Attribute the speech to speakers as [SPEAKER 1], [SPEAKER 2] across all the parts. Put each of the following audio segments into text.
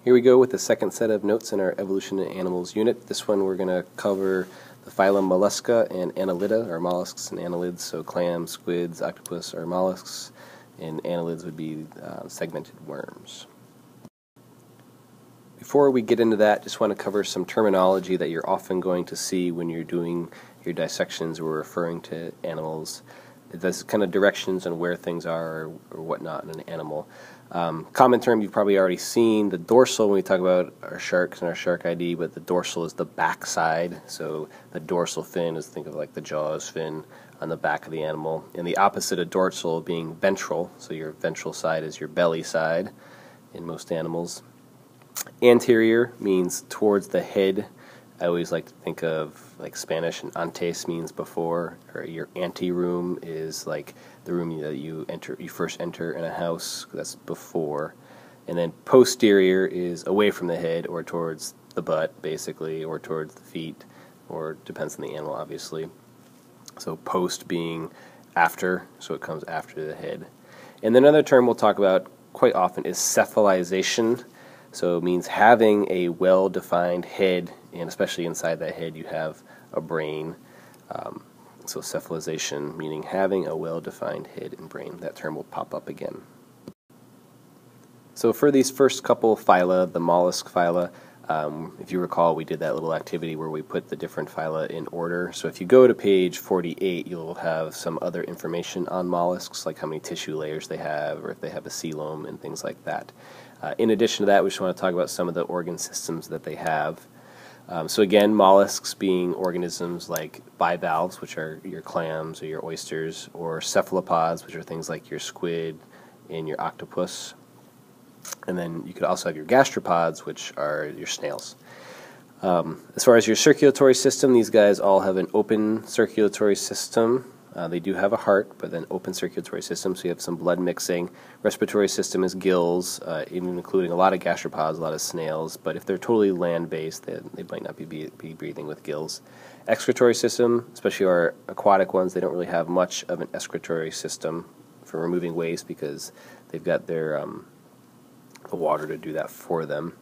[SPEAKER 1] Here we go with the second set of notes in our Evolution in Animals unit. This one we're going to cover the phylum Mollusca and Annelida, or mollusks and annelids, so clams, squids, octopus are mollusks, and annelids would be segmented worms. Before we get into that, just want to cover some terminology that you're often going to see when you're doing your dissections or referring to animals. There's kind of directions on where things are or whatnot in an animal. Common term you've probably already seen, the dorsal, when we talk about our sharks and our shark ID, but the dorsal is the back side. So the dorsal fin is, think of like the jaws fin on the back of the animal. And the opposite of dorsal being ventral, so your ventral side is your belly side in most animals. Anterior means towards the head. I always like to think of like Spanish, and antes means before, or your anteroom is like the room that you first enter in a house, that's before. And then posterior is away from the head or towards the butt, basically, or towards the feet, or depends on the animal, obviously. So post being after, so it comes after the head. And then another term we'll talk about quite often is cephalization. So it means having a well-defined head, and especially inside that head you have a brain. So cephalization, meaning having a well-defined head and brain. That term will pop up again. So for these first couple phyla, the mollusk phyla, if you recall, we did that little activity where we put the different phyla in order. So if you go to page 48, you'll have some other information on mollusks, like how many tissue layers they have, or if they have a coelom and things like that. In addition to that, we just want to talk about some of the organ systems that they have. So again, mollusks being organisms like bivalves, which are your clams or your oysters, or cephalopods, which are things like your squid and your octopus. And then you could also have your gastropods, which are your snails. As far as your circulatory system, these guys all have an open circulatory system. They do have a heart, but then open circulatory system, so you have some blood mixing. Respiratory system is gills, even including a lot of gastropods, a lot of snails, but if they're totally land-based, they might not be breathing with gills. Excretory system, especially our aquatic ones, they don't really have much of an excretory system for removing waste because they've got their the water to do that for them.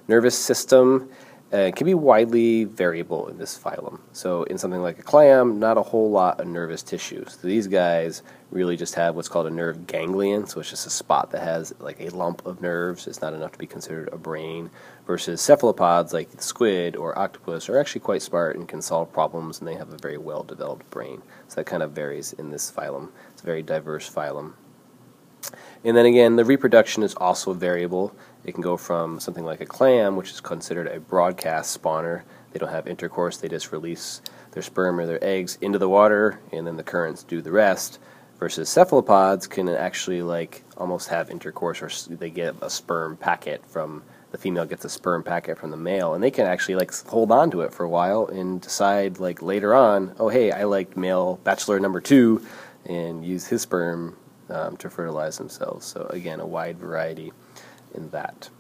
[SPEAKER 1] Nervous system can be widely variable in this phylum. So in something like a clam, not a whole lot of nervous tissue. So these guys really just have what's called a nerve ganglion, so it's just a spot that has like a lump of nerves. It's not enough to be considered a brain, versus cephalopods like the squid or octopus are actually quite smart and can solve problems, and they have a very well-developed brain. So that kind of varies in this phylum. It's a very diverse phylum. And then again, the reproduction is also variable. It can go from something like a clam, which is considered a broadcast spawner. They don't have intercourse, they just release their sperm or their eggs into the water, and then the currents do the rest. Versus cephalopods can actually like almost have intercourse, or they get a sperm packet from, the female gets a sperm packet from the male, and they can actually like hold on to it for a while and decide like later on, oh hey, I like male bachelor number 2, and use his sperm to fertilize themselves. So again, a wide variety in that.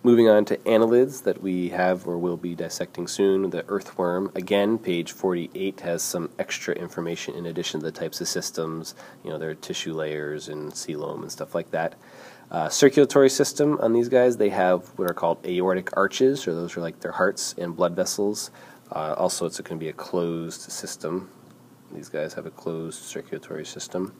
[SPEAKER 1] Moving on to annelids that we have or will be dissecting soon. The earthworm, again, page 48 has some extra information in addition to the types of systems, their tissue layers and coelom and stuff like that. Circulatory system on these guys, they have what are called aortic arches, or those are like their hearts and blood vessels. Also, it's going to be a closed system. These guys have a closed circulatory system.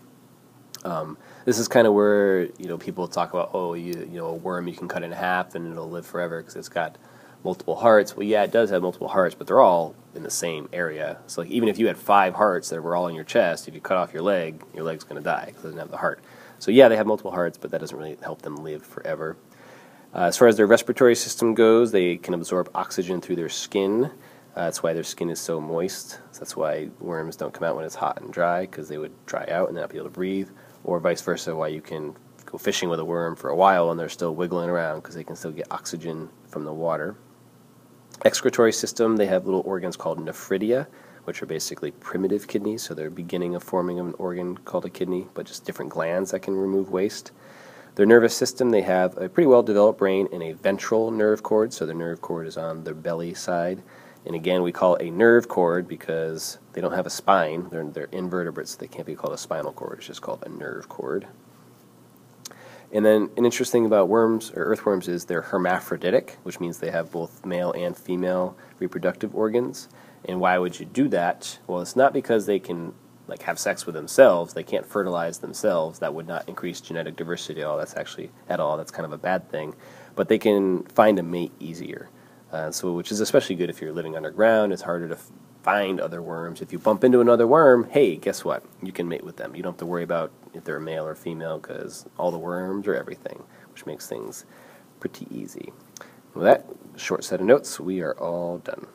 [SPEAKER 1] This is kind of where people talk about, oh, a worm you can cut in half and it'll live forever because it's got multiple hearts. Well, yeah, it does have multiple hearts, but they're all in the same area. So like, even if you had 5 hearts that were all in your chest, if you cut off your leg's going to die because it doesn't have the heart. So yeah, they have multiple hearts, but that doesn't really help them live forever. As far as their respiratory system goes, they can absorb oxygen through their skin. That's why their skin is so moist. So that's why worms don't come out when it's hot and dry, because they would dry out and not be able to breathe. Or vice versa, why you can go fishing with a worm for a while and they're still wiggling around because they can still get oxygen from the water. Excretory system, they have little organs called nephridia, which are basically primitive kidneys, so they're beginning of forming an organ called a kidney, but just different glands that can remove waste. Their nervous system, they have a pretty well-developed brain and a ventral nerve cord, so the nerve cord is on their belly side. And again, we call it a nerve cord because they don't have a spine. They're invertebrates. They can't be called a spinal cord. It's just called a nerve cord. And then an interesting thing about worms or earthworms is they're hermaphroditic, which means they have both male and female reproductive organs. And why would you do that? Well, it's not because they can like have sex with themselves. They can't fertilize themselves. That would not increase genetic diversity at all. That's kind of a bad thing. But they can find a mate easier. Which is especially good if you're living underground. It's harder to find other worms. If you bump into another worm, hey, guess what? You can mate with them. You don't have to worry about if they're male or female because all the worms are everything, which makes things pretty easy. With that short set of notes, we are all done.